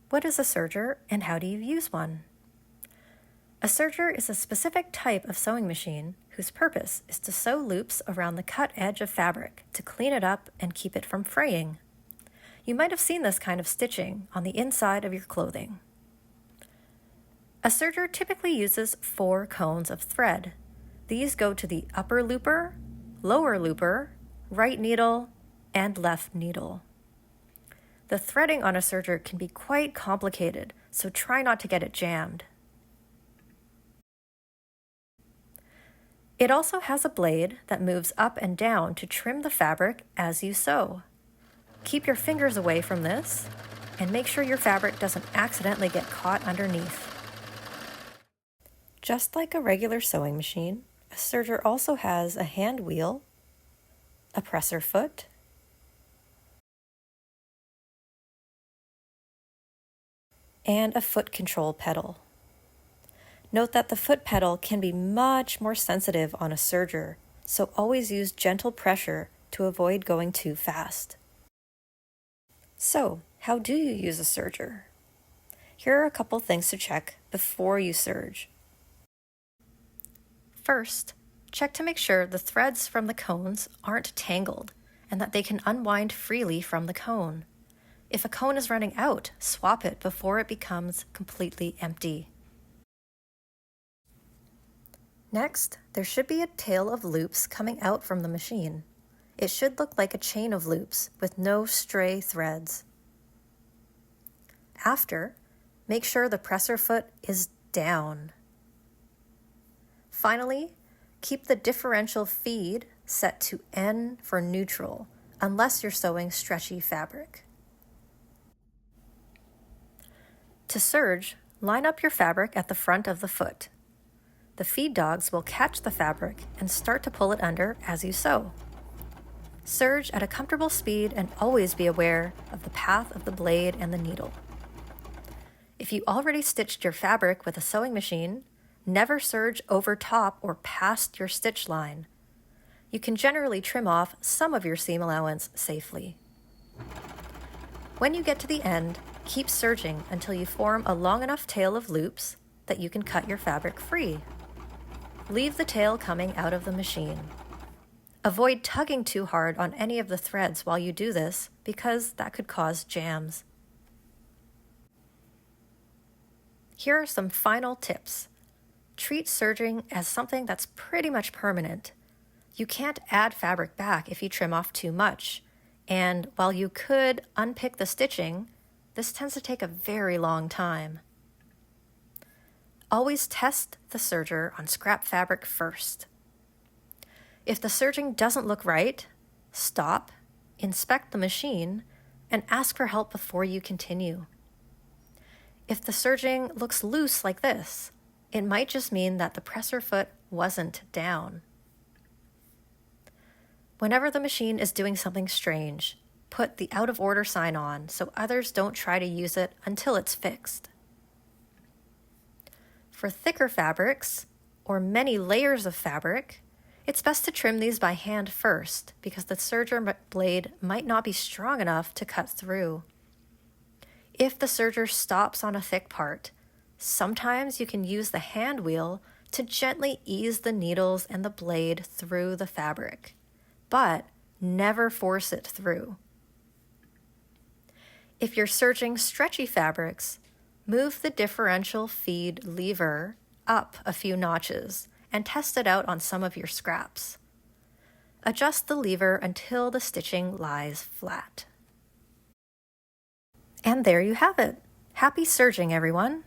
What is a serger and how do you use one? A serger is a specific type of sewing machine whose purpose is to sew loops around the cut edge of fabric to clean it up and keep it from fraying. You might have seen this kind of stitching on the inside of your clothing. A serger typically uses 4 cones of thread. These go to the upper looper, lower looper, right needle, and left needle. The threading on a serger can be quite complicated, so try not to get it jammed. It also has a blade that moves up and down to trim the fabric as you sew. Keep your fingers away from this, and make sure your fabric doesn't accidentally get caught underneath. Just like a regular sewing machine, a serger also has a hand wheel, a presser foot, and a foot control pedal. Note that the foot pedal can be much more sensitive on a serger, so always use gentle pressure to avoid going too fast. So, how do you use a serger? Here are a couple things to check before you serge. First, check to make sure the threads from the cones aren't tangled and that they can unwind freely from the cone. If a cone is running out, swap it before it becomes completely empty. Next, there should be a tail of loops coming out from the machine. It should look like a chain of loops with no stray threads. After, make sure the presser foot is down. Finally, keep the differential feed set to N for neutral, unless you're sewing stretchy fabric. To serge, line up your fabric at the front of the foot. The feed dogs will catch the fabric and start to pull it under as you sew. Serge at a comfortable speed and always be aware of the path of the blade and the needle. If you already stitched your fabric with a sewing machine, never serge over top or past your stitch line. You can generally trim off some of your seam allowance safely. When you get to the end, keep serging until you form a long enough tail of loops that you can cut your fabric free. Leave the tail coming out of the machine. Avoid tugging too hard on any of the threads while you do this because that could cause jams. Here are some final tips. Treat serging as something that's pretty much permanent. You can't add fabric back if you trim off too much, and while you could unpick the stitching, this tends to take a very long time. Always test the serger on scrap fabric first. If the serging doesn't look right, stop, inspect the machine, and ask for help before you continue. If the serging looks loose like this, it might just mean that the presser foot wasn't down. Whenever the machine is doing something strange, put the out of order sign on so others don't try to use it until it's fixed. For thicker fabrics, or many layers of fabric, it's best to trim these by hand first because the serger blade might not be strong enough to cut through. If the serger stops on a thick part, sometimes you can use the hand wheel to gently ease the needles and the blade through the fabric, but never force it through. If you're serging stretchy fabrics, move the differential feed lever up a few notches and test it out on some of your scraps. Adjust the lever until the stitching lies flat. And there you have it. Happy serging, everyone!